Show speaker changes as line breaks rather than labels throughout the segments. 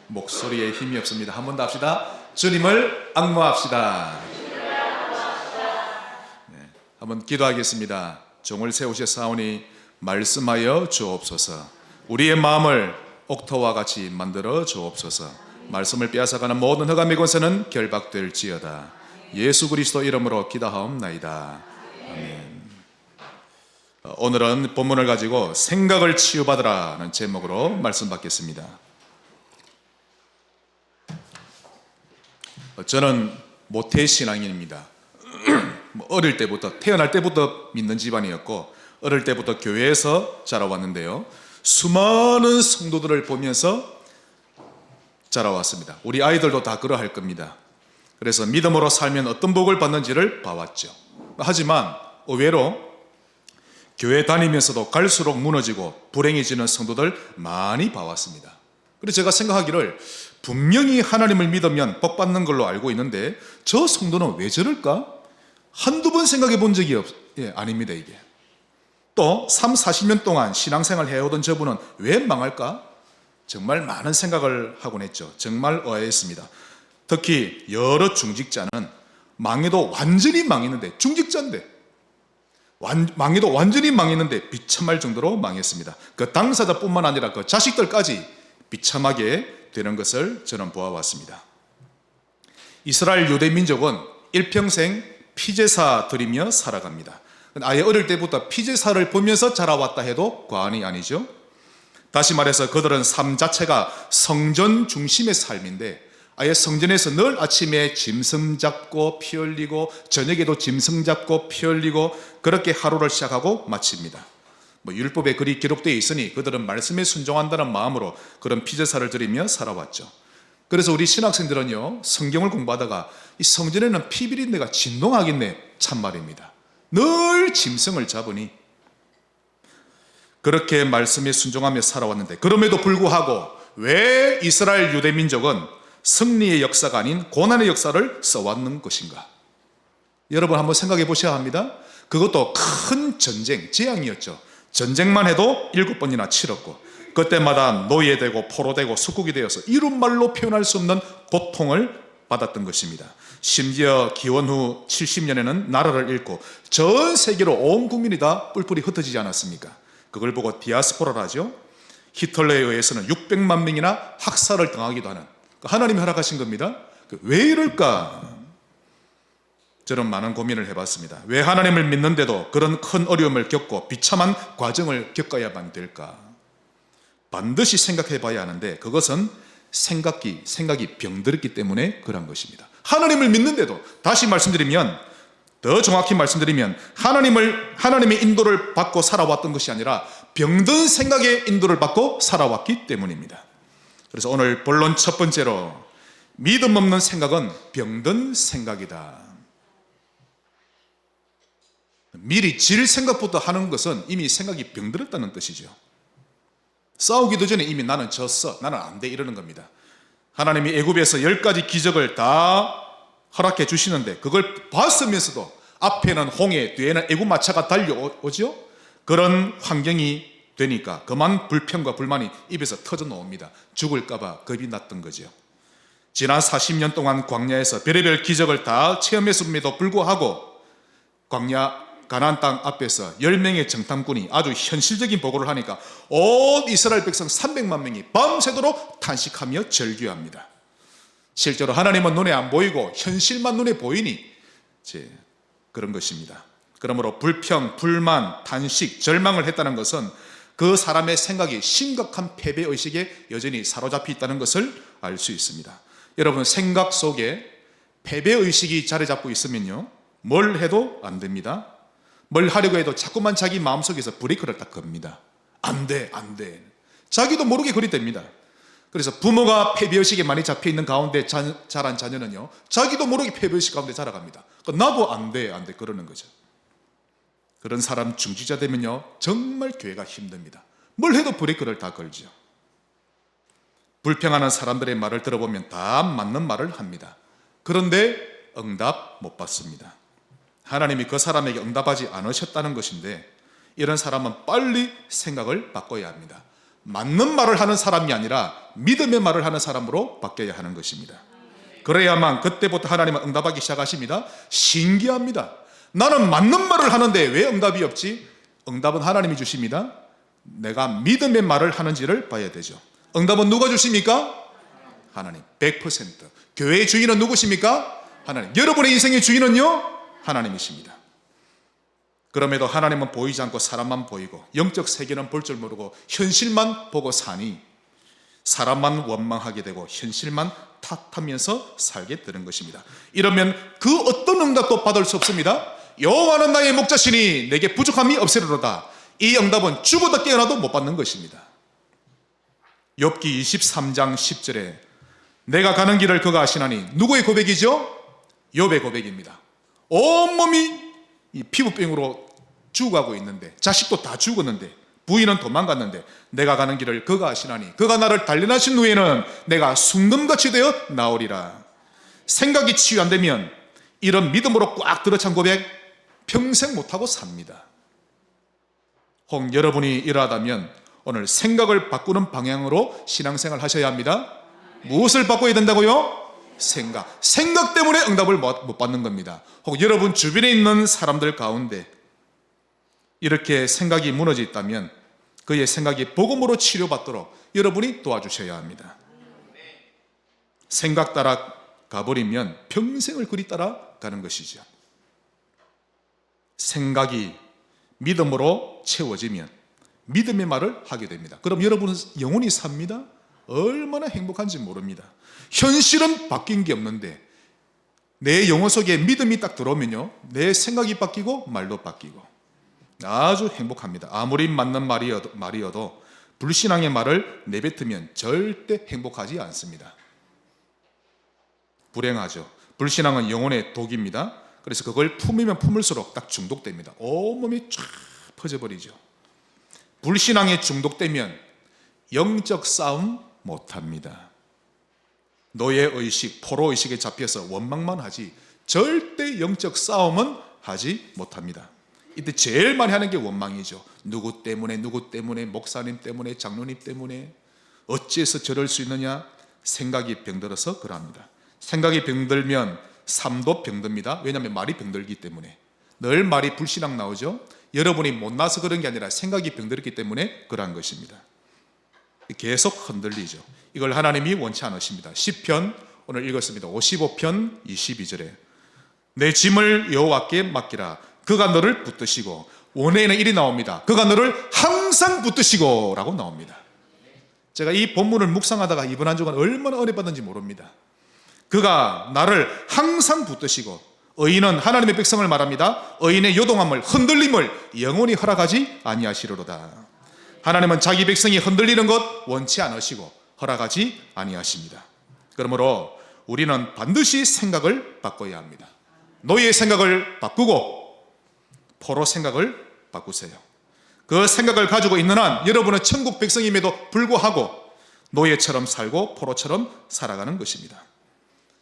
목소리에 힘이 없습니다. 한 번 더 합시다. 주님을 앙모합시다. 네, 한번 기도하겠습니다. 종을 세우셨사오니 말씀하여 주옵소서. 우리의 마음을 옥토와 같이 만들어 주옵소서. 말씀을 빼앗아가는 모든 흑암의 권세는 결박될지어다. 예수 그리스도 이름으로 기도하옵나이다. 아멘. 오늘은 본문을 가지고 생각을 치유받으라는 제목으로 말씀 받겠습니다. 저는 모태신앙인입니다. 어릴 때부터, 태어날 때부터 믿는 집안이었고 어릴 때부터 교회에서 자라왔는데요, 수많은 성도들을 보면서 자라왔습니다. 우리 아이들도 다 그러할 겁니다. 그래서 믿음으로 살면 어떤 복을 받는지를 봐왔죠. 하지만 의외로 교회 다니면서도 갈수록 무너지고 불행해지는 성도들 많이 봐왔습니다. 그래서 제가 생각하기를 분명히 하나님을 믿으면 복 받는 걸로 알고 있는데 저 성도는 왜 저럴까? 한두 번 생각해 본 적이 아닙니다. 이게 또 3, 40년 동안 신앙생활 해오던 저분은 왜 망할까? 정말 많은 생각을 하곤 했죠. 정말 의아했습니다. 특히 여러 중직자는 망해도 완전히 망했는데, 중직자인데 망해도 완전히 망했는데 비참할 정도로 망했습니다. 그 당사자뿐만 아니라 그 자식들까지 비참하게 되는 것을 저는 보아왔습니다. 이스라엘 유대 민족은 일평생 피제사 드리며 살아갑니다. 아예 어릴 때부터 피제사를 보면서 자라왔다 해도 과언이 아니죠. 다시 말해서 그들은 삶 자체가 성전 중심의 삶인데, 아예 성전에서 늘 아침에 짐승 잡고 피 흘리고 저녁에도 짐승 잡고 피 흘리고 그렇게 하루를 시작하고 마칩니다. 율법에 그리 기록되어 있으니 그들은 말씀에 순종한다는 마음으로 그런 피제사를 드리며 살아왔죠. 그래서 우리 신학생들은요, 성경을 공부하다가 이 성전에는 피 비린 데가 진동하겠네, 참말입니다. 늘 짐승을 잡으니 그렇게 말씀에 순종하며 살아왔는데, 그럼에도 불구하고 왜 이스라엘 유대 민족은 승리의 역사가 아닌 고난의 역사를 써왔는 것인가? 여러분 한번 생각해 보셔야 합니다. 그것도 큰 전쟁, 재앙이었죠. 전쟁만 해도 7번이나 치렀고 그때마다 노예되고 포로되고 숙국이 되어서 이런 말로 표현할 수 없는 고통을 받았던 것입니다. 심지어 기원 후 70년에는 나라를 잃고 전 세계로 온 국민이 다 뿔뿔이 흩어지지 않았습니까? 그걸 보고 디아스포라라 하죠. 히틀러에 의해서는 600만 명이나 학살을 당하기도 하는, 하나님이 허락하신 겁니다. 왜 이럴까? 저는 많은 고민을 해봤습니다. 왜 하나님을 믿는데도 그런 큰 어려움을 겪고 비참한 과정을 겪어야만 될까? 반드시 생각해 봐야 하는데 그것은 생각이 병들었기 때문에 그런 것입니다. 하나님을 믿는데도, 다시 말씀드리면, 더 정확히 말씀드리면 하나님의 인도를 받고 살아왔던 것이 아니라 병든 생각의 인도를 받고 살아왔기 때문입니다. 그래서 오늘 본론 첫 번째로, 믿음 없는 생각은 병든 생각이다. 미리 질 생각부터 하는 것은 이미 생각이 병들었다는 뜻이죠. 싸우기도 전에 이미 나는 졌어, 나는 안 돼, 이러는 겁니다. 하나님이 애굽에서 10가지 기적을 다 허락해 주시는데 그걸 봤으면서도 앞에는 홍해, 뒤에는 애굽 마차가 달려오죠. 그런 환경이 되니까 그만 불평과 불만이 입에서 터져 나옵니다. 죽을까 봐 겁이 났던 거죠. 지난 40년 동안 광야에서 별의별 기적을 다 체험했음에도 불구하고 광야 가나안 땅 앞에서 10명의 정탐꾼이 아주 현실적인 보고를 하니까 온 이스라엘 백성 300만 명이 밤새도록 탄식하며 절규합니다. 실제로 하나님은 눈에 안 보이고 현실만 눈에 보이니 그런 것입니다. 그러므로 불평, 불만, 탄식, 절망을 했다는 것은 그 사람의 생각이 심각한 패배의식에 여전히 사로잡혀 있다는 것을 알 수 있습니다. 여러분, 생각 속에 패배의식이 자리 잡고 있으면요, 뭘 해도 안 됩니다. 뭘 하려고 해도 자꾸만 자기 마음속에서 브레이크를 딱 겁니다. 안 돼, 안 돼. 자기도 모르게 그리 됩니다. 그래서 부모가 패배의식에 많이 잡혀있는 가운데 자란 자녀는요, 자기도 모르게 패배의식 가운데 자라갑니다. 나도 안 돼, 안 돼, 그러는 거죠. 그런 사람 중지자 되면요, 정말 교회가 힘듭니다. 뭘 해도 브레이크를 다 걸죠. 불평하는 사람들의 말을 들어보면 다 맞는 말을 합니다. 그런데 응답 못 받습니다. 하나님이 그 사람에게 응답하지 않으셨다는 것인데, 이런 사람은 빨리 생각을 바꿔야 합니다. 맞는 말을 하는 사람이 아니라 믿음의 말을 하는 사람으로 바뀌어야 하는 것입니다. 그래야만 그때부터 하나님은 응답하기 시작하십니다. 신기합니다. 나는 맞는 말을 하는데 왜 응답이 없지? 응답은 하나님이 주십니다. 내가 믿음의 말을 하는지를 봐야 되죠. 응답은 누가 주십니까? 하나님. 100%. 교회의 주인은 누구십니까? 하나님. 여러분의 인생의 주인은요? 하나님이십니다. 그럼에도 하나님은 보이지 않고 사람만 보이고 영적 세계는 볼 줄 모르고 현실만 보고 사니 사람만 원망하게 되고 현실만 탓하면서 살게 되는 것입니다. 이러면 그 어떤 응답도 받을 수 없습니다. 여호와는 나의 목자시니 내게 부족함이 없으리로다. 이 응답은 죽어도 깨어나도 못 받는 것입니다. 욥기 23장 10절에 내가 가는 길을 그가 아시나니 누구의 고백이죠? 욥의 고백입니다. 온몸이 이 피부병으로 죽어가고 있는데 자식도 다 죽었는데 부인은 도망갔는데 내가 가는 길을 그가 아시나니 그가 나를 단련하신 후에는 내가 순금같이 되어 나오리라. 생각이 치유 안 되면 이런 믿음으로 꽉 들어찬 고백 평생 못하고 삽니다. 혹 여러분이 이러하다면 오늘 생각을 바꾸는 방향으로 신앙생활 하셔야 합니다. 무엇을 바꿔야 된다고요? 생각 때문에 응답을 못 받는 겁니다. 혹 여러분 주변에 있는 사람들 가운데 이렇게 생각이 무너져 있다면 그의 생각이 복음으로 치료받도록 여러분이 도와주셔야 합니다. 생각 따라 가버리면 평생을 그리 따라 가는 것이죠. 생각이 믿음으로 채워지면 믿음의 말을 하게 됩니다. 그럼 여러분은 영원히 삽니다. 얼마나 행복한지 모릅니다. 현실은 바뀐 게 없는데 내 영혼 속에 믿음이 딱 들어오면요, 내 생각이 바뀌고 말도 바뀌고 아주 행복합니다. 아무리 맞는 말이어도 불신앙의 말을 내뱉으면 절대 행복하지 않습니다. 불행하죠. 불신앙은 영혼의 독입니다. 그래서 그걸 품으면 품을수록 딱 중독됩니다. 온몸이 쫙 퍼져버리죠. 불신앙에 중독되면 영적 싸움 못합니다. 노예의식, 포로의식에 잡혀서 원망만 하지 절대 영적 싸움은 하지 못합니다. 이때 제일 많이 하는 게 원망이죠. 누구 때문에, 목사님 때문에, 장로님 때문에 어찌해서 저럴 수 있느냐. 생각이 병들어서 그럽니다. 생각이 병들면 삶도 병듭니다. 왜냐하면 말이 병들기 때문에. 늘 말이 불신앙 나오죠. 여러분이 못나서 그런 게 아니라 생각이 병들었기 때문에 그러한 것입니다. 계속 흔들리죠. 이걸 하나님이 원치 않으십니다. 시편 오늘 읽었습니다. 55편 22절에 내 짐을 여호와께 맡기라. 그가 너를 붙드시고, 원에는 일이 나옵니다. 그가 너를 항상 붙드시고 라고 나옵니다. 제가 이 본문을 묵상하다가 이번 한 주간 얼마나 은혜 받는지 모릅니다. 그가 나를 항상 붙드시고, 의인은 하나님의 백성을 말합니다. 의인의 요동함을, 흔들림을 영원히 허락하지 아니하시리로다. 하나님은 자기 백성이 흔들리는 것 원치 않으시고 허락하지 아니하십니다. 그러므로 우리는 반드시 생각을 바꿔야 합니다. 노예의 생각을 바꾸고 포로 생각을 바꾸세요. 그 생각을 가지고 있는 한 여러분은 천국 백성임에도 불구하고 노예처럼 살고 포로처럼 살아가는 것입니다.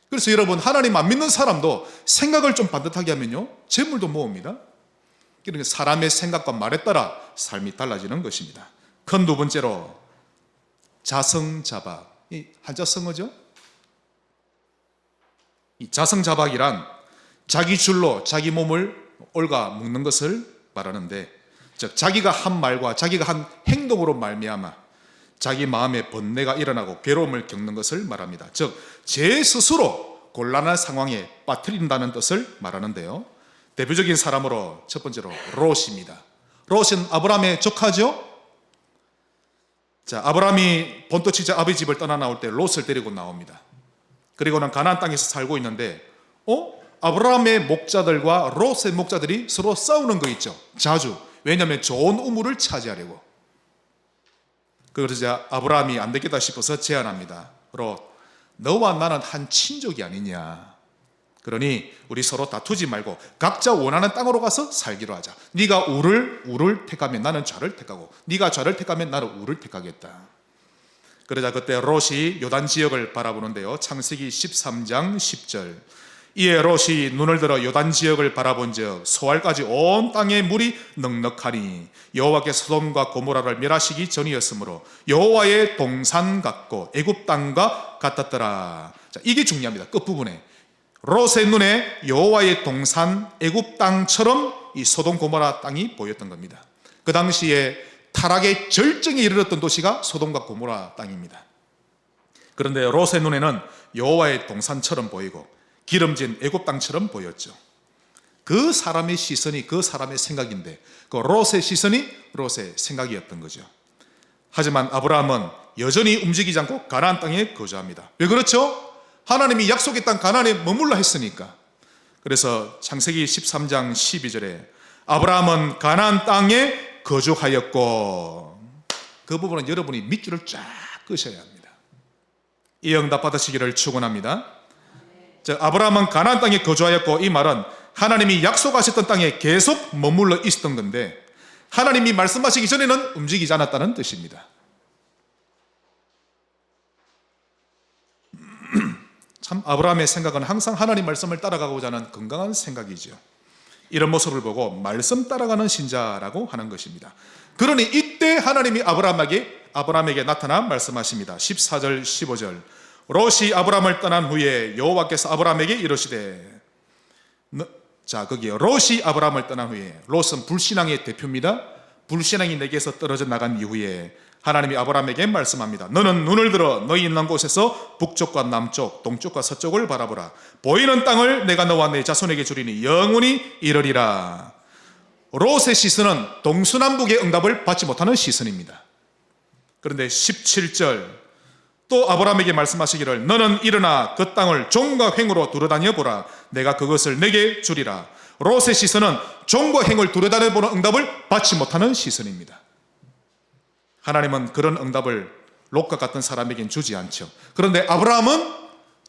그래서 여러분, 하나님 안 믿는 사람도 생각을 좀 반듯하게 하면요, 재물도 모읍니다. 그러니까 사람의 생각과 말에 따라 삶이 달라지는 것입니다. 큰 두 번째로 자성자박. 이 한자성어죠? 이 자성자박이란 자기 줄로 자기 몸을 옳가 묶는 것을 말하는데, 즉 자기가 한 말과 자기가 한 행동으로 말미암아 자기 마음에 번뇌가 일어나고 괴로움을 겪는 것을 말합니다. 즉 제 스스로 곤란한 상황에 빠뜨린다는 뜻을 말하는데요, 대표적인 사람으로 첫 번째로 롯입니다. 롯은 아브라함의 조카죠. 자, 아브라함이 본토치자 아버지 집을 떠나 나올 때 롯을 데리고 나옵니다. 그리고는 가나안 땅에서 살고 있는데 아브라함의 목자들과 롯의 목자들이 서로 싸우는 거 있죠. 자주. 왜냐하면 좋은 우물을 차지하려고. 그래서 아브라함이 안 되겠다 싶어서 제안합니다. 롯, 너와 나는 한 친족이 아니냐. 그러니 우리 서로 다투지 말고 각자 원하는 땅으로 가서 살기로 하자. 네가 우를 택하면 나는 좌를 택하고, 네가 좌를 택하면 나는 우를 택하겠다. 그러자 그때 롯이 요단 지역을 바라보는데요, 창세기 13장 10절 이에 롯이 눈을 들어 요단 지역을 바라본즉 소알까지 온 땅에 물이 넉넉하니 여호와께서 소돔과 고모라를 멸하시기 전이었으므로 여호와의 동산 같고 애굽 땅과 같았더라. 자, 이게 중요합니다. 끝부분에 롯의 눈에 여호와의 동산 애굽 땅처럼 이 소돔 고모라 땅이 보였던 겁니다. 그 당시에 타락의 절정에 이르렀던 도시가 소돔과 고모라 땅입니다. 그런데 롯의 눈에는 여호와의 동산처럼 보이고 기름진 애굽 땅처럼 보였죠. 그 사람의 시선이 그 사람의 생각인데 그 롯의 시선이 롯의 생각이었던 거죠. 하지만 아브라함은 여전히 움직이지 않고 가나안 땅에 거주합니다. 왜 그렇죠? 하나님이 약속의 땅 가나안에 머물라 했으니까. 그래서 창세기 13장 12절에 아브라함은 가나안 땅에 거주하였고, 그 부분은 여러분이 밑줄을 쫙 그으셔야 합니다. 이 응답 받으시기를 축원합니다. 아브라함은 가나안 땅에 거주하였고, 이 말은 하나님이 약속하셨던 땅에 계속 머물러 있었던 건데 하나님이 말씀하시기 전에는 움직이지 않았다는 뜻입니다. 참 아브라함의 생각은 항상 하나님 말씀을 따라가고자 하는 건강한 생각이죠. 이런 모습을 보고 말씀 따라가는 신자라고 하는 것입니다. 그러니 이때 하나님이 아브라함에게 나타나 말씀하십니다. 14절 15절 롯이 아브라함을 떠난 후에 여호와께서 아브라함에게 이르시되, 자, 거기에 롯이 아브라함을 떠난 후에, 롯은 불신앙의 대표입니다. 불신앙이 내게서 떨어져 나간 이후에 하나님이 아브라함에게 말씀합니다. 너는 눈을 들어 너희 있는 곳에서 북쪽과 남쪽, 동쪽과 서쪽을 바라보라. 보이는 땅을 내가 너와 내 자손에게 주리니 영원히 이르리라. 롯의 시선은 동서남북의 응답을 받지 못하는 시선입니다. 그런데 17절 또 아브라함에게 말씀하시기를 너는 일어나 그 땅을 종과 횡으로 두루다녀 보라. 내가 그것을 내게 주리라. 롯의 시선은 종과 횡을 두루다녀 보는 응답을 받지 못하는 시선입니다. 하나님은 그런 응답을 롯과 같은 사람에겐 주지 않죠. 그런데 아브라함은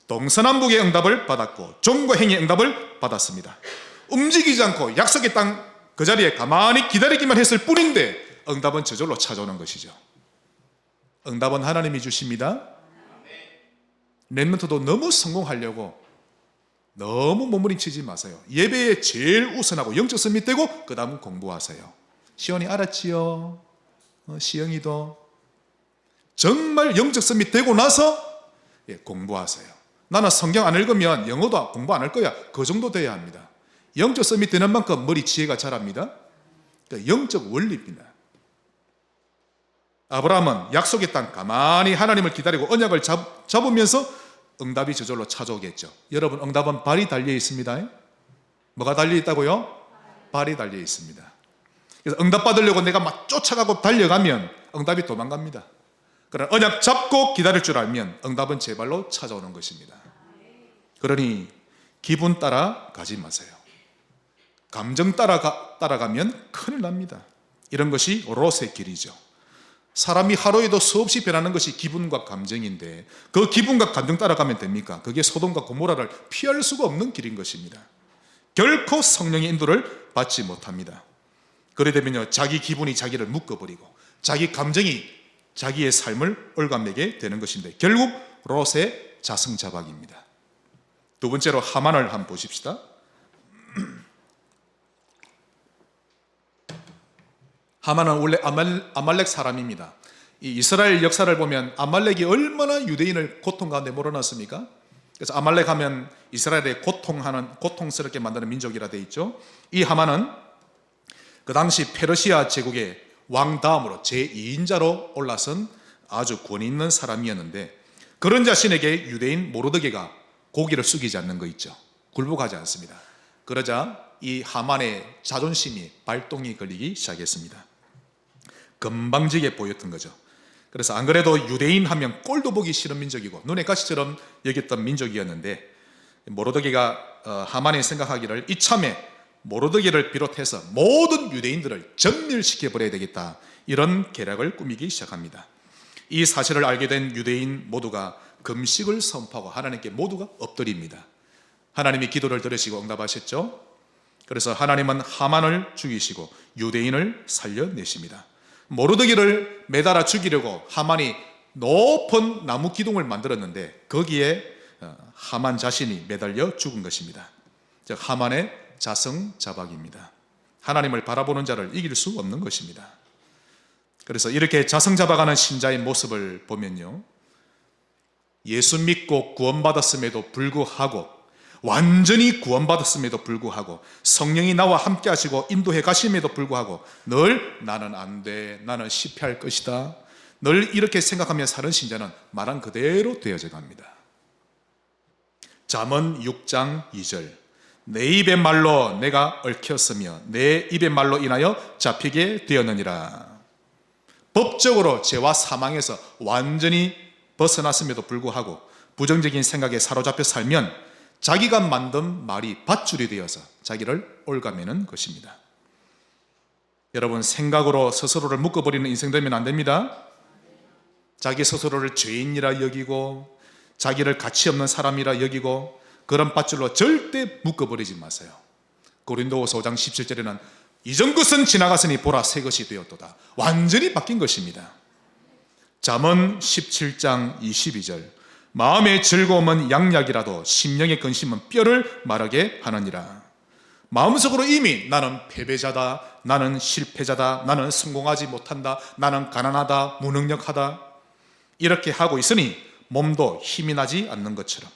동서남북의 응답을 받았고 종과 횡의 응답을 받았습니다. 움직이지 않고 약속의 땅 그 자리에 가만히 기다리기만 했을 뿐인데 응답은 저절로 찾아오는 것이죠. 응답은 하나님이 주십니다. 랩런트도 너무 성공하려고 너무 몸부림치지 마세요. 예배에 제일 우선하고 영적 선미 떼고 그 다음은 공부하세요. 시온이 알았지요? 시영이도 정말 영적 선미 되고 나서 공부하세요. 나는 성경 안 읽으면 영어도 공부 안 할 거야. 그 정도 돼야 합니다. 영적 선미 되는 만큼 머리 지혜가 자랍니다. 그러니까 영적 원리입니다. 아브라함은 약속의 땅 가만히 하나님을 기다리고 언약을 잡으면서 응답이 저절로 찾아오겠죠. 여러분, 응답은 발이 달려 있습니다. 뭐가 달려 있다고요? 발이 달려 있습니다. 그래서 응답 받으려고 내가 막 쫓아가고 달려가면 응답이 도망갑니다. 그러나 언약 잡고 기다릴 줄 알면 응답은 제 발로 찾아오는 것입니다. 그러니 기분 따라 가지 마세요. 감정 따라가면 큰일 납니다. 이런 것이 롯의 길이죠. 사람이 하루에도 수없이 변하는 것이 기분과 감정인데 그 기분과 감정 따라가면 됩니까? 그게 소돔과 고모라를 피할 수가 없는 길인 것입니다. 결코 성령의 인도를 받지 못합니다. 그래 되면요, 자기 기분이 자기를 묶어버리고 자기 감정이 자기의 삶을 올가매게 되는 것인데 결국 롯의 자승자박입니다. 두 번째로 하만을 한번 보십시다. 하만은 원래 아말렉 사람입니다. 이 이스라엘 역사를 보면 아말렉이 얼마나 유대인을 고통 가운데 몰아넣습니까? 그래서 아말렉 하면 이스라엘의 고통스럽게 만드는 민족이라 되어 있죠. 이 하만은 그 당시 페르시아 제국의 왕 다음으로 제2인자로 올라선 아주 권위 있는 사람이었는데 그런 자신에게 유대인 모르드게가 고기를 숙이지 않는 거 있죠. 굴복하지 않습니다. 그러자 이 하만의 자존심이 발동이 걸리기 시작했습니다. 건방지게 보였던 거죠. 그래서 안 그래도 유대인 하면 꼴도 보기 싫은 민족이고 눈의 가시처럼 여겼던 민족이었는데 모르드게가 하만이 생각하기를 이참에 모르드게를 비롯해서 모든 유대인들을 전멸시켜버려야 되겠다, 이런 계략을 꾸미기 시작합니다. 이 사실을 알게 된 유대인 모두가 금식을 선포하고 하나님께 모두가 엎드립니다. 하나님이 기도를 들으시고 응답하셨죠. 그래서 하나님은 하만을 죽이시고 유대인을 살려내십니다. 모르드게를 매달아 죽이려고 하만이 높은 나무 기둥을 만들었는데 거기에 하만 자신이 매달려 죽은 것입니다. 즉 하만의 자성자박입니다. 하나님을 바라보는 자를 이길 수 없는 것입니다. 그래서 이렇게 자성자박하는 신자의 모습을 보면요, 예수 믿고 구원받았음에도 불구하고, 완전히 구원받았음에도 불구하고, 성령이 나와 함께 하시고 인도해 가심에도 불구하고 늘 나는 안 돼, 나는 실패할 것이다, 늘 이렇게 생각하며 사는 신자는 말한 그대로 되어져 갑니다. 잠언 6장 2절, 내 입의 말로 내가 얽혔으며 내 입의 말로 인하여 잡히게 되었느니라. 법적으로 죄와 사망에서 완전히 벗어났음에도 불구하고 부정적인 생각에 사로잡혀 살면 자기가 만든 말이 밧줄이 되어서 자기를 올가매는 것입니다. 여러분, 생각으로 스스로를 묶어버리는 인생 되면 안 됩니다. 자기 스스로를 죄인이라 여기고 자기를 가치 없는 사람이라 여기고 그런 밧줄로 절대 묶어버리지 마세요. 고린도후서 5장 17절에는 이전 것은 지나갔으니 보라 새 것이 되었도다. 완전히 바뀐 것입니다. 잠언 17장 22절, 마음의 즐거움은 양약이라도 심령의 근심은 뼈를 마르게 하느니라. 마음속으로 이미 나는 패배자다, 나는 실패자다, 나는 성공하지 못한다, 나는 가난하다, 무능력하다, 이렇게 하고 있으니 몸도 힘이 나지 않는 것처럼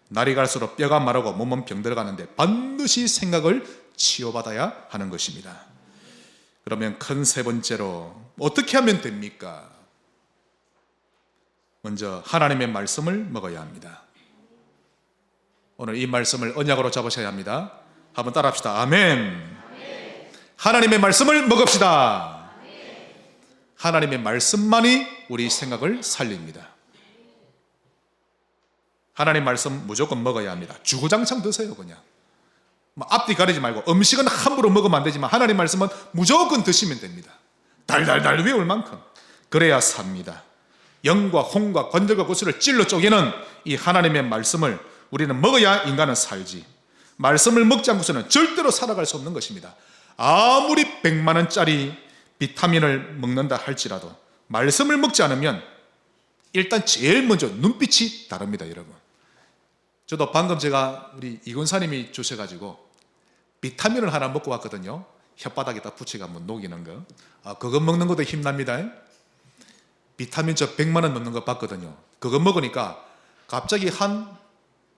날이 갈수록 뼈가 마르고 몸은 병들어가는데 반드시 생각을 치유받아야 하는 것입니다. 그러면 큰 세 번째로 어떻게 하면 됩니까? 먼저 하나님의 말씀을 먹어야 합니다. 오늘 이 말씀을 언약으로 잡으셔야 합니다. 한번 따라합시다. 아멘. 하나님의 말씀을 먹읍시다. 하나님의 말씀만이 우리 생각을 살립니다. 하나님 말씀 무조건 먹어야 합니다. 주구장창 드세요. 그냥 앞뒤 가리지 말고. 음식은 함부로 먹으면 안 되지만 하나님 말씀은 무조건 드시면 됩니다. 달달달 외울 만큼. 그래야 삽니다. 영과 홍과 관절과 구슬을 찔러 쪼개는 이 하나님의 말씀을 우리는 먹어야 인간은 살지, 말씀을 먹지 않고서는 절대로 살아갈 수 없는 것입니다. 아무리 100만 원짜리 비타민을 먹는다 할지라도 말씀을 먹지 않으면 일단 제일 먼저 눈빛이 다릅니다. 여러분, 저도 방금 제가 우리 이군사님이 주셔가지고 비타민을 하나 먹고 왔거든요. 혓바닥에다 붙이고 한번 녹이는 거. 그거 먹는 것도 힘납니다. 비타민 저 100만 원 넣는 거 봤거든요. 그거 먹으니까 갑자기 한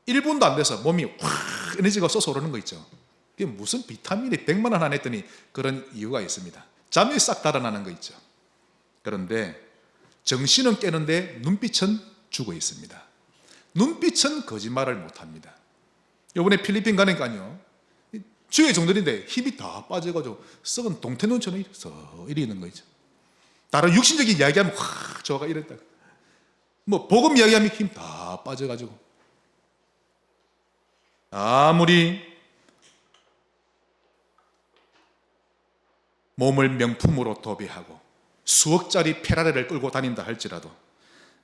1분도 안 돼서 몸이 확 에너지가 솟아오르는 거 있죠. 그게 무슨 비타민이 100만 원 안 했더니 그런 이유가 있습니다. 잠이 싹 달아나는 거 있죠. 그런데 정신은 깨는데 눈빛은 죽어 있습니다. 눈빛은 거짓말을 못합니다. 이번에 필리핀 가니까요, 주의 종들인데 힘이 다 빠져가지고 썩은 동태눈처럼 이리 있는 거 있죠. 다른 육신적인 이야기하면 확 저가 이랬다. 뭐 복음 이야기하면 힘 다 빠져가지고 아무리 몸을 명품으로 도배하고 수억짜리 페라리를 끌고 다닌다 할지라도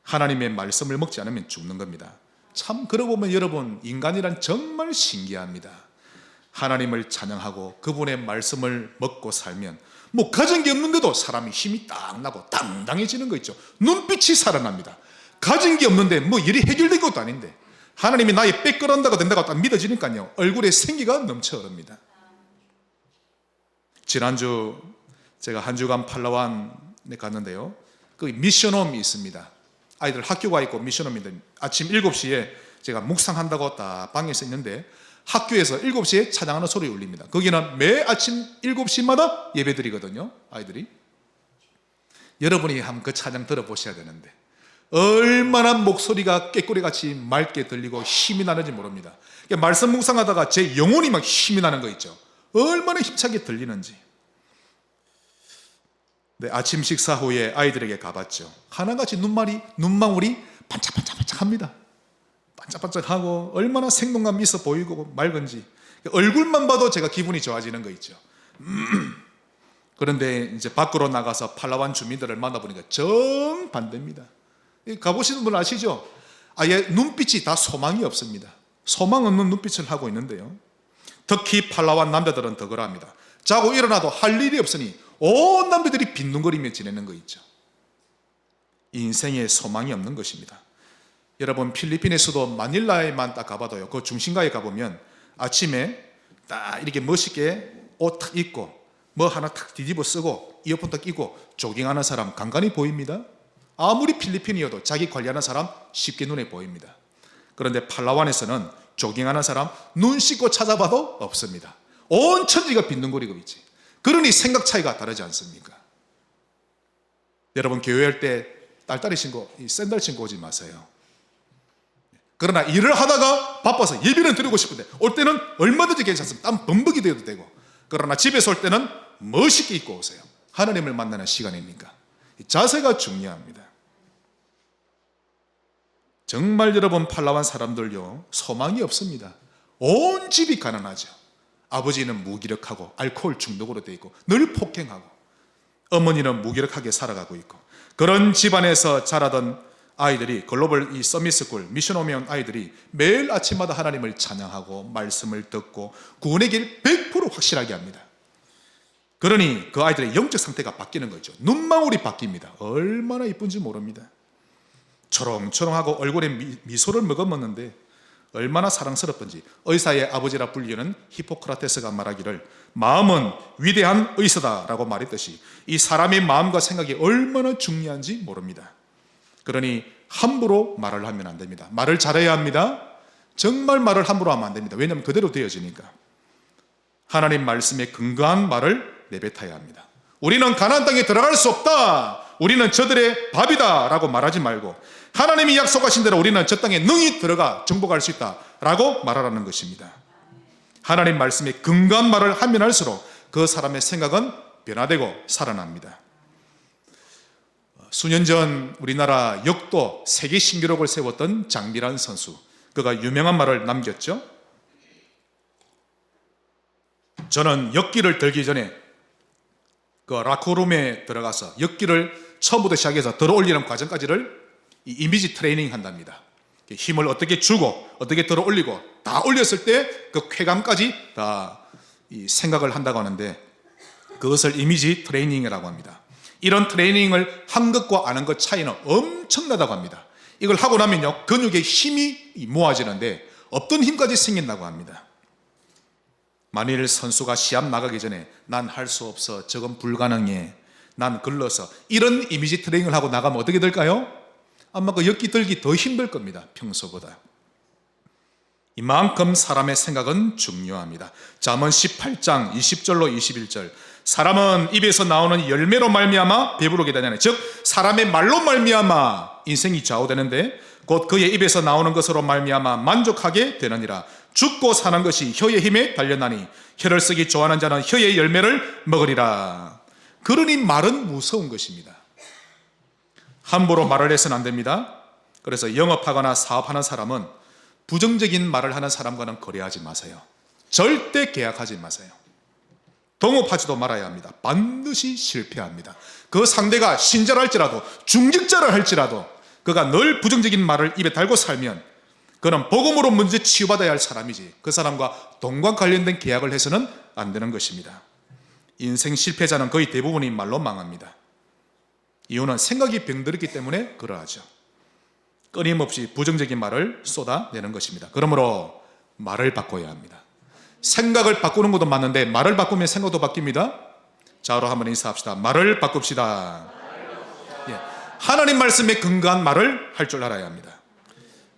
하나님의 말씀을 먹지 않으면 죽는 겁니다. 참 그러고 보면 여러분, 인간이란 정말 신기합니다. 하나님을 찬양하고 그분의 말씀을 먹고 살면 뭐 가진 게 없는데도 사람이 힘이 딱 나고 당당해지는 거 있죠. 눈빛이 살아납니다. 가진 게 없는데 뭐 일이 해결된 것도 아닌데 하나님이 나의 빼끌한다고 된다고 딱 믿어지니까요, 얼굴에 생기가 넘쳐 흐릅니다. 지난주 제가 한 주간 팔라완에 갔는데요, 그 미션홈이 있습니다. 아이들 학교가 있고 미션홈인데 아침 7시에 제가 묵상한다고 딱 방에서 있는데 학교에서 7시에 찬양하는 소리 울립니다. 거기는 매 아침 7시마다 예배드리거든요, 아이들이. 여러분이 한번 그 찬양 들어보셔야 되는데 얼마나 목소리가 꾀꼬리같이 맑게 들리고 힘이 나는지 모릅니다. 말씀 묵상하다가 제 영혼이 막 힘이 나는 거 있죠. 얼마나 힘차게 들리는지. 네, 아침 식사 후에 아이들에게 가봤죠. 하나같이 눈망울이 반짝반짝반짝합니다. 반짝반짝하고 얼마나 생동감 있어 보이고 맑은지 얼굴만 봐도 제가 기분이 좋아지는 거 있죠. 그런데 이제 밖으로 나가서 팔라완 주민들을 만나보니까 정반대입니다. 가보시는 분 아시죠? 아예 눈빛이 다 소망이 없습니다. 소망 없는 눈빛을 하고 있는데요, 특히 팔라완 남자들은 더 그러합니다. 자고 일어나도 할 일이 없으니 온 남자들이 빈둥거리며 지내는 거 있죠. 인생에 소망이 없는 것입니다. 여러분 필리핀의 수도 마닐라에만 딱 가봐도요, 그 중심가에 가보면 아침에 딱 이렇게 멋있게 옷 탁 입고 뭐 하나 탁 뒤집어 쓰고 이어폰 딱 끼고 조깅하는 사람 간간히 보입니다. 아무리 필리핀이어도 자기 관리하는 사람 쉽게 눈에 보입니다. 그런데 팔라완에서는 조깅하는 사람 눈 씻고 찾아봐도 없습니다. 온 천지가 빈둥거리고 있지. 그러니 생각 차이가 다르지 않습니까? 여러분 교회할 때 딸딸이 신고 샌들 신고 오지 마세요. 그러나 일을 하다가 바빠서 예배는 드리고 싶은데 올 때는 얼마든지 괜찮습니다. 땀 범벅이 되어도 되고. 그러나 집에서 올 때는 멋있게 입고 오세요. 하나님을 만나는 시간이니까. 자세가 중요합니다. 정말 여러분 팔라완 사람들요 소망이 없습니다. 온 집이 가난하죠. 아버지는 무기력하고 알코올 중독으로 되어 있고 늘 폭행하고, 어머니는 무기력하게 살아가고 있고, 그런 집안에서 자라던 아이들이 글로벌 이 서밋스쿨 미션 오면 아이들이 매일 아침마다 하나님을 찬양하고 말씀을 듣고 구원의 길 100% 확실하게 합니다. 그러니 그 아이들의 영적 상태가 바뀌는 거죠. 눈망울이 바뀝니다. 얼마나 이쁜지 모릅니다. 초롱초롱하고 얼굴에 미소를 머금었는데 얼마나 사랑스럽던지. 의사의 아버지라 불리는 히포크라테스가 말하기를 마음은 위대한 의사다라고 말했듯이 이 사람의 마음과 생각이 얼마나 중요한지 모릅니다. 그러니 함부로 말을 하면 안 됩니다. 말을 잘해야 합니다. 정말 말을 함부로 하면 안 됩니다. 왜냐하면 그대로 되어지니까. 하나님 말씀에 근거한 말을 내뱉어야 합니다. 우리는 가나안 땅에 들어갈 수 없다, 우리는 저들의 밥이다 라고 말하지 말고 하나님이 약속하신 대로 우리는 저 땅에 능히 들어가 정복할 수 있다 라고 말하라는 것입니다. 하나님 말씀에 근거한 말을 하면 할수록 그 사람의 생각은 변화되고 살아납니다. 수년 전 우리나라 역도 세계 신기록을 세웠던 장미란 선수, 그가 유명한 말을 남겼죠. 저는 역기를 들기 전에 그 라커룸에 들어가서 역기를 처음부터 시작해서 들어 올리는 과정까지를 이미지 트레이닝 한답니다. 힘을 어떻게 주고 어떻게 들어 올리고 다 올렸을 때 그 쾌감까지 다 생각을 한다고 하는데, 그것을 이미지 트레이닝이라고 합니다. 이런 트레이닝을 한 것과 안 한 것 차이는 엄청나다고 합니다. 이걸 하고 나면요 근육에 힘이 모아지는데 없던 힘까지 생긴다고 합니다. 만일 선수가 시합 나가기 전에 난 할 수 없어, 저건 불가능해, 난 글러서, 이런 이미지 트레이닝을 하고 나가면 어떻게 될까요? 아마 그 역기 들기 더 힘들 겁니다. 평소보다. 이만큼 사람의 생각은 중요합니다. 잠언 18장 20절로 21절, 사람은 입에서 나오는 열매로 말미암아 배부르게 되냐니, 즉 사람의 말로 말미암아 인생이 좌우되는데 곧 그의 입에서 나오는 것으로 말미암아 만족하게 되느니라. 죽고 사는 것이 혀의 힘에 달렸나니 혀를 쓰기 좋아하는 자는 혀의 열매를 먹으리라. 그러니 말은 무서운 것입니다. 함부로 말을 해서는 안 됩니다. 그래서 영업하거나 사업하는 사람은 부정적인 말을 하는 사람과는 거래하지 마세요. 절대 계약하지 마세요. 동업하지도 말아야 합니다. 반드시 실패합니다. 그 상대가 신자랄지라도 중직자를 할지라도 그가 늘 부정적인 말을 입에 달고 살면 그는 복음으로 먼저 치유받아야 할 사람이지, 그 사람과 돈과 관련된 계약을 해서는 안 되는 것입니다. 인생 실패자는 거의 대부분이 말로 망합니다. 이유는 생각이 병들었기 때문에 그러하죠. 끊임없이 부정적인 말을 쏟아내는 것입니다. 그러므로 말을 바꿔야 합니다. 생각을 바꾸는 것도 맞는데 말을 바꾸면 생각도 바뀝니다. 자로 한번 인사합시다. 말을 바꿉시다. 예. 하나님 말씀에 근거한 말을 할 줄 알아야 합니다.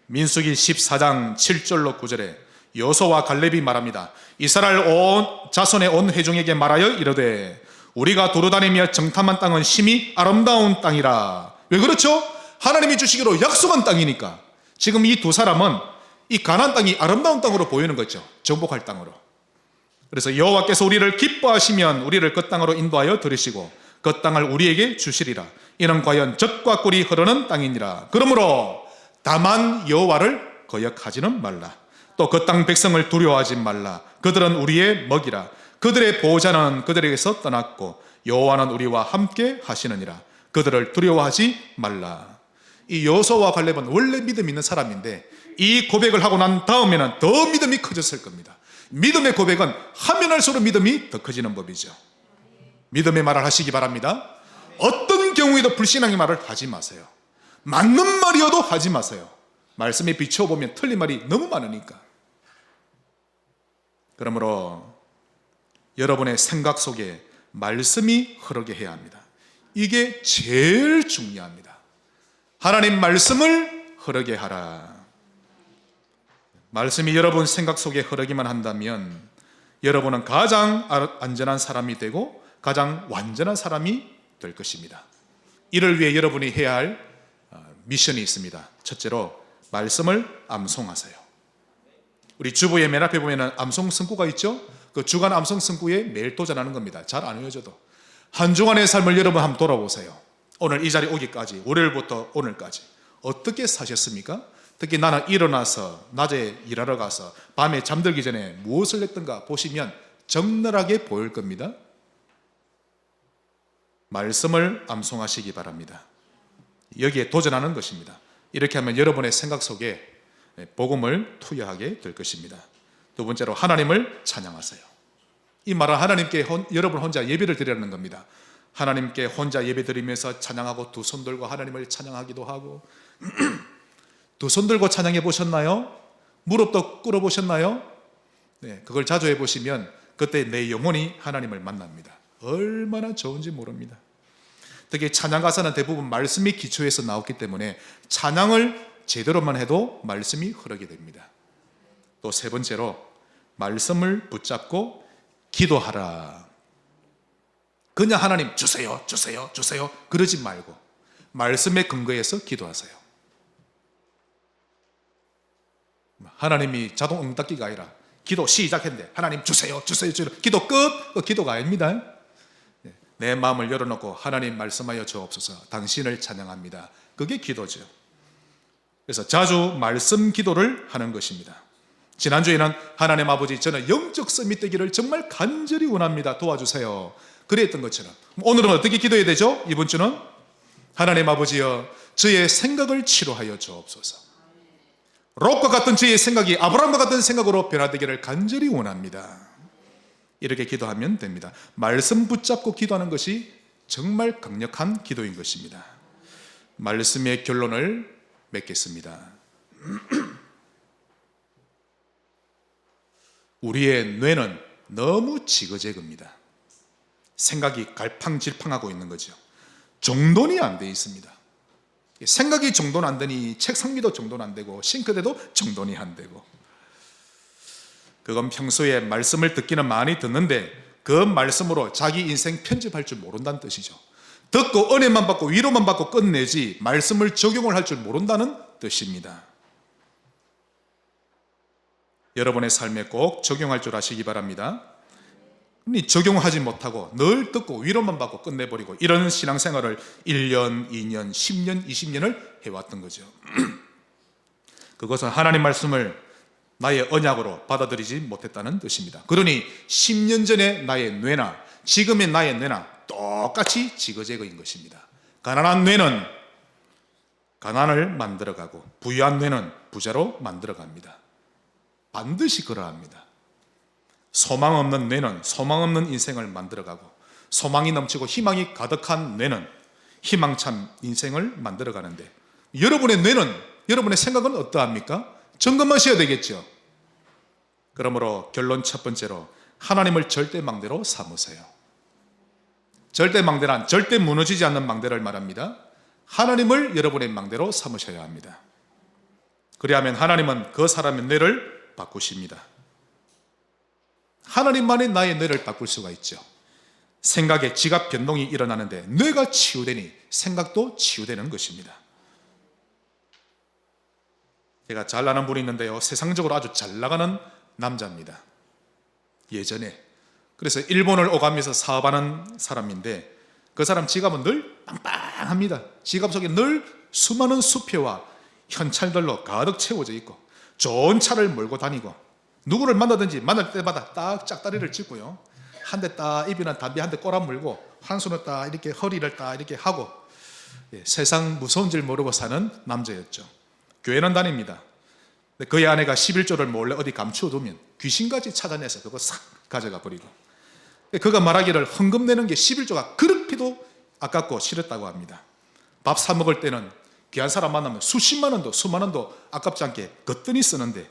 민수기 14장 7절로 9절에 여호수아와 갈렙이 말합니다. 이스라엘 온 자손의 온 회중에게 말하여 이르되 우리가 두루다니며 정탐한 땅은 심히 아름다운 땅이라. 왜 그렇죠? 하나님이 주시기로 약속한 땅이니까. 지금 이 두 사람은 이 가나안 땅이 아름다운 땅으로 보이는 거죠. 정복할 땅으로. 그래서 여호와께서 우리를 기뻐하시면 우리를 그 땅으로 인도하여 들으시고 그 땅을 우리에게 주시리라. 이는 과연 젖과 꿀이 흐르는 땅이니라. 그러므로 다만 여호와를 거역하지는 말라. 또 그 땅 백성을 두려워하지 말라. 그들은 우리의 먹이라. 그들의 보호자는 그들에게서 떠났고 여호와는 우리와 함께 하시느니라. 그들을 두려워하지 말라. 이 여호수아와 갈렙은 원래 믿음 있는 사람인데 이 고백을 하고 난 다음에는 더 믿음이 커졌을 겁니다. 믿음의 고백은 하면 할수록 믿음이 더 커지는 법이죠. 믿음의 말을 하시기 바랍니다. 어떤 경우에도 불신앙의 말을 하지 마세요. 맞는 말이어도 하지 마세요. 말씀에 비춰보면 틀린 말이 너무 많으니까. 그러므로 여러분의 생각 속에 말씀이 흐르게 해야 합니다. 이게 제일 중요합니다. 하나님 말씀을 흐르게 하라. 말씀이 여러분 생각 속에 흐르기만 한다면 여러분은 가장 안전한 사람이 되고 가장 완전한 사람이 될 것입니다. 이를 위해 여러분이 해야 할 미션이 있습니다. 첫째로 말씀을 암송하세요. 우리 주보의 맨 앞에 보면 암송 승구가 있죠. 그 주간 암송 승구에 매일 도전하는 겁니다. 잘 안 외워져도 한 주간의 삶을 여러분 한번 돌아보세요. 오늘 이 자리 오기까지, 월요일부터 오늘까지 어떻게 사셨습니까? 특히 나는 일어나서 낮에 일하러 가서 밤에 잠들기 전에 무엇을 했던가 보시면 적나라하게 보일 겁니다. 말씀을 암송하시기 바랍니다. 여기에 도전하는 것입니다. 이렇게 하면 여러분의 생각 속에 복음을 투여하게 될 것입니다. 두 번째로 하나님을 찬양하세요. 이 말은 하나님께 여러분 혼자 예배를 드리라는 겁니다. 하나님께 혼자 예배 드리면서 찬양하고 두 손 들고 하나님을 찬양하기도 하고 두 손 들고 찬양해 보셨나요? 무릎도 꿇어 보셨나요? 네, 그걸 자주 해보시면 그때 내 영혼이 하나님을 만납니다. 얼마나 좋은지 모릅니다. 특히 찬양 가사는 대부분 말씀이 기초에서 나왔기 때문에 찬양을 제대로만 해도 말씀이 흐르게 됩니다. 또 세 번째로 말씀을 붙잡고 기도하라. 그냥 하나님 주세요, 주세요, 주세요 그러지 말고 말씀에 근거해서 기도하세요. 하나님이 자동 응답기가 아니라 기도 시작했는데 하나님 주세요, 주세요, 주세요. 기도 끝! 기도가 아닙니다. 내 마음을 열어놓고 하나님 말씀하여 주옵소서 당신을 찬양합니다. 그게 기도죠. 그래서 자주 말씀 기도를 하는 것입니다. 지난주에는 하나님 아버지 저는 영적 서밋 되기를 정말 간절히 원합니다. 도와주세요. 그랬던 것처럼 오늘은 어떻게 기도해야 되죠? 이번 주는 하나님 아버지여 저의 생각을 치료하여 주옵소서. 롯과 같은 저의 생각이 아브라함과 같은 생각으로 변화되기를 간절히 원합니다. 이렇게 기도하면 됩니다. 말씀 붙잡고 기도하는 것이 정말 강력한 기도인 것입니다. 말씀의 결론을 맺겠습니다. 우리의 뇌는 너무 지그재그입니다. 생각이 갈팡질팡하고 있는 거죠. 정돈이 안 돼 있습니다. 생각이 정돈 안 되니 책상 위도 정돈 안 되고 싱크대도 정돈이 안 되고, 그건 평소에 말씀을 듣기는 많이 듣는데 그 말씀으로 자기 인생 편집할 줄 모른다는 뜻이죠. 듣고 은혜만 받고 위로만 받고 끝내지 말씀을 적용을 할 줄 모른다는 뜻입니다. 여러분의 삶에 꼭 적용할 줄 아시기 바랍니다. 적용하지 못하고 늘 듣고 위로만 받고 끝내버리고 이런 신앙생활을 1년, 2년, 10년, 20년을 해왔던 거죠. 그것은 하나님 말씀을 나의 언약으로 받아들이지 못했다는 뜻입니다. 그러니 10년 전의 나의 뇌나 지금의 나의 뇌나 똑같이 지그재그인 것입니다. 가난한 뇌는 가난을 만들어가고 부유한 뇌는 부자로 만들어갑니다. 반드시 그러합니다. 소망 없는 뇌는 소망 없는 인생을 만들어가고 소망이 넘치고 희망이 가득한 뇌는 희망찬 인생을 만들어가는데, 여러분의 뇌는, 여러분의 생각은 어떠합니까? 점검하셔야 되겠죠. 그러므로 결론 첫 번째로 하나님을 절대 망대로 삼으세요. 절대 망대란 절대 무너지지 않는 망대를 말합니다. 하나님을 여러분의 망대로 삼으셔야 합니다. 그리하면 하나님은 그 사람의 뇌를 바꾸십니다. 하나님만이 나의 뇌를 바꿀 수가 있죠. 생각에 지각 변동이 일어나는데 뇌가 치유되니 생각도 치유되는 것입니다. 제가 잘 아는 분이 있는데요, 세상적으로 아주 잘 나가는 남자입니다. 예전에 그래서 일본을 오가면서 사업하는 사람인데 그 사람 지갑은 늘 빵빵합니다. 지갑 속에 늘 수많은 수표와 현찰들로 가득 채워져 있고 좋은 차를 몰고 다니고 누구를 만나든지 만날 때마다 딱 짝다리를 짚고요, 한 대 딱 입이나 담배 한 대 꼬라 물고 한 손을 딱 이렇게 허리를 딱 이렇게 하고, 세상 무서운 줄 모르고 사는 남자였죠. 교회는 다닙니다. 그의 아내가 11조를 몰래 어디 감추어두면 귀신같이 찾아내서 그거 싹 가져가 버리고, 그가 말하기를 헌금 내는 게 11조가 그렇게도 아깝고 싫었다고 합니다. 밥 사 먹을 때는 귀한 사람 만나면 수십만 원도 수만 원도 아깝지 않게 거뜬히 쓰는데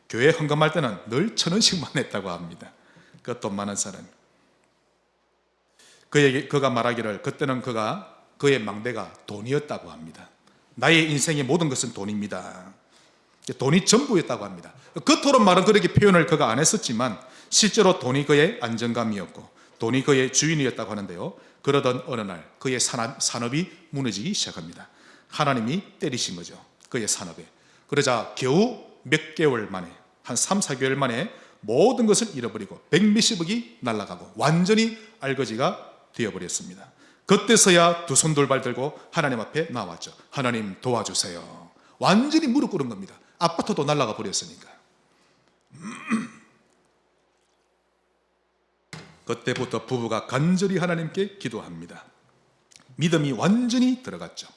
교회 헌금할 때는 늘 1,000원씩만 냈다고 합니다. 그 돈 많은 사람. 그가 말하기를 그때는 그의 망대가 돈이었다고 합니다. 나의 인생의 모든 것은 돈입니다. 돈이 전부였다고 합니다. 겉으로 말은 그렇게 표현을 그가 안 했었지만 실제로 돈이 그의 안정감이었고 돈이 그의 주인이었다고 하는데요. 그러던 어느 날 그의 산업이 무너지기 시작합니다. 하나님이 때리신 거죠. 그의 산업에. 그러자 겨우 몇 개월 만에 한 3, 4개월 만에 모든 것을 잃어버리고 백몇십억이 날아가고 완전히 알거지가 되어버렸습니다. 그때서야 두 손 돌발 들고 하나님 앞에 나왔죠. 하나님 도와주세요. 완전히 무릎 꿇은 겁니다. 아파트도 날아가 버렸으니까. 그때부터 부부가 간절히 하나님께 기도합니다. 믿음이 완전히 들어갔죠.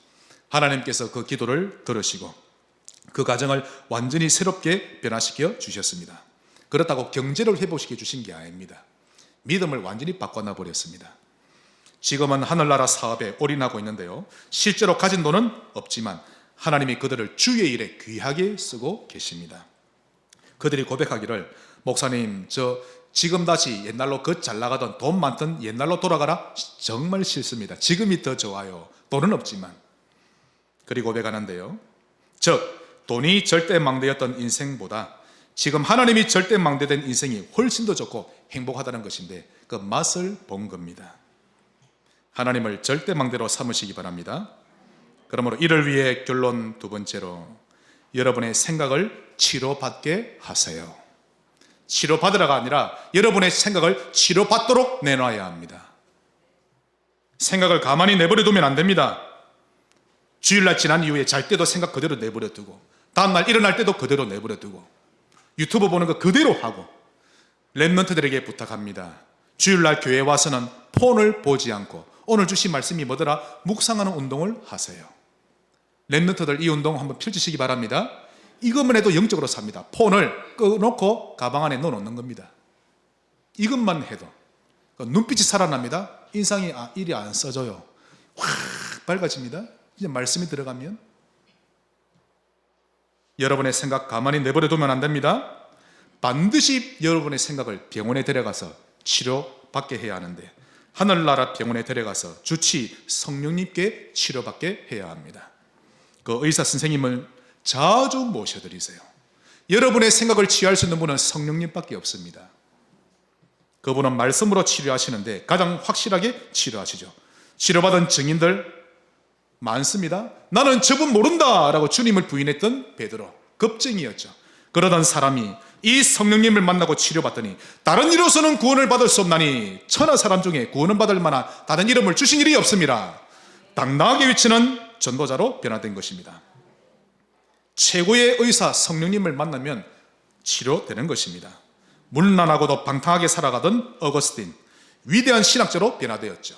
하나님께서 그 기도를 들으시고 그 가정을 완전히 새롭게 변화시켜 주셨습니다. 그렇다고 경제를 회복시켜 주신 게 아닙니다. 믿음을 완전히 바꿔놔 버렸습니다. 지금은 하늘나라 사업에 올인하고 있는데요. 실제로 가진 돈은 없지만 하나님이 그들을 주의 일에 귀하게 쓰고 계십니다. 그들이 고백하기를 목사님 저 지금 다시 옛날로 그 잘 나가던 돈 많던 옛날로 돌아가라 정말 싫습니다. 지금이 더 좋아요. 돈은 없지만. 그리고 고백하는데요. 즉 돈이 절대망대였던 인생보다 지금 하나님이 절대망대된 인생이 훨씬 더 좋고 행복하다는 것인데 그 맛을 본 겁니다. 하나님을 절대망대로 삼으시기 바랍니다. 그러므로 이를 위해 결론 두 번째로 여러분의 생각을 치료받게 하세요. 치료받으라가 아니라 여러분의 생각을 치료받도록 내놔야 합니다. 생각을 가만히 내버려 두면 안 됩니다. 주일날 지난 이후에 잘 때도 생각 그대로 내버려 두고 다음날 일어날 때도 그대로 내버려 두고 유튜브 보는 거 그대로 하고 랩런트들에게 부탁합니다. 주일날 교회에 와서는 폰을 보지 않고 오늘 주신 말씀이 뭐더라? 묵상하는 운동을 하세요. 랩런트들 이 운동 한번 펼치시기 바랍니다. 이것만 해도 영적으로 삽니다. 폰을 꺼놓고 가방 안에 넣어놓는 겁니다. 이것만 해도 눈빛이 살아납니다. 인상이 일이 안 써져요. 확 밝아집니다. 이제 말씀이 들어가면 여러분의 생각 가만히 내버려 두면 안 됩니다. 반드시 여러분의 생각을 병원에 데려가서 치료받게 해야 하는데 하늘나라 병원에 데려가서 주치 성령님께 치료받게 해야 합니다. 그 의사 선생님을 자주 모셔드리세요. 여러분의 생각을 치유할 수 있는 분은 성령님밖에 없습니다. 그분은 말씀으로 치료하시는데 가장 확실하게 치료하시죠. 치료받은 증인들 많습니다. 나는 저분 모른다 라고 주님을 부인했던 베드로, 겁쟁이였죠. 그러던 사람이 이 성령님을 만나고 치료받더니 다른 이로서는 구원을 받을 수 없나니 천하 사람 중에 구원을 받을 만한 다른 이름을 주신 일이 없습니다. 당당하게 외치는 전도자로 변화된 것입니다. 최고의 의사 성령님을 만나면 치료되는 것입니다. 문란하고도 방탕하게 살아가던 어거스틴, 위대한 신학자로 변화되었죠.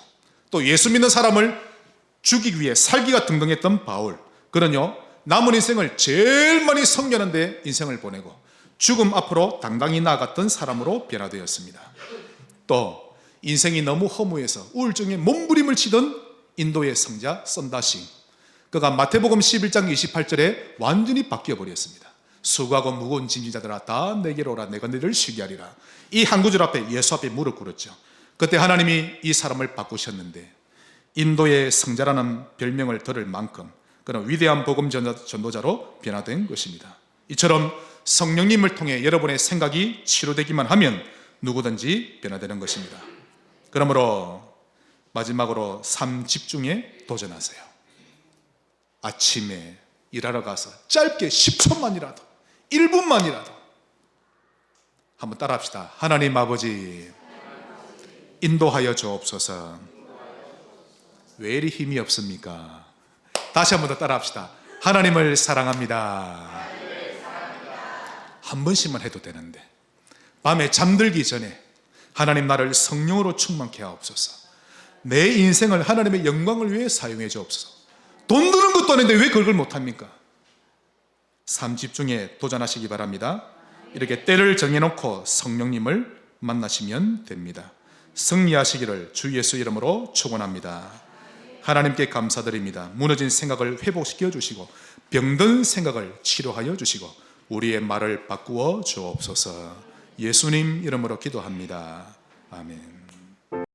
또 예수 믿는 사람을 죽이기 위해 살기가 등등했던 바울, 그는요 남은 인생을 제일 많이 섬기는 데 인생을 보내고 죽음 앞으로 당당히 나아갔던 사람으로 변화되었습니다. 또 인생이 너무 허무해서 우울증에 몸부림을 치던 인도의 성자 썬다싱, 그가 마태복음 11장 28절에 완전히 바뀌어버렸습니다. 수고하고 무거운 짐진 자들아 다 내게로 오라 내가 너희를 쉬게 하리라. 이 한 구절 앞에 예수 앞에 무릎 꿇었죠. 그때 하나님이 이 사람을 바꾸셨는데 인도의 성자라는 별명을 들을 만큼 그는 위대한 복음 전도자로 변화된 것입니다. 이처럼 성령님을 통해 여러분의 생각이 치료되기만 하면 누구든지 변화되는 것입니다. 그러므로 마지막으로 삶 집중에 도전하세요. 아침에 일하러 가서 짧게 10초만이라도 1분만이라도 한번 따라합시다. 하나님 아버지 인도하여 주옵소서. 왜 이리 힘이 없습니까? 다시 한번 더 따라합시다. 하나님을 사랑합니다. 한 번씩만 해도 되는데 밤에 잠들기 전에 하나님 나를 성령으로 충만케 하옵소서. 내 인생을 하나님의 영광을 위해 사용해 주옵소서. 돈 드는 것도 아닌데 왜 그걸 못합니까? 삶 집중에 도전하시기 바랍니다. 이렇게 때를 정해놓고 성령님을 만나시면 됩니다. 승리하시기를 주 예수 이름으로 축원합니다. 하나님께 감사드립니다. 무너진 생각을 회복시켜 주시고 병든 생각을 치료하여 주시고 우리의 말을 바꾸어 주옵소서. 예수님 이름으로 기도합니다. 아멘.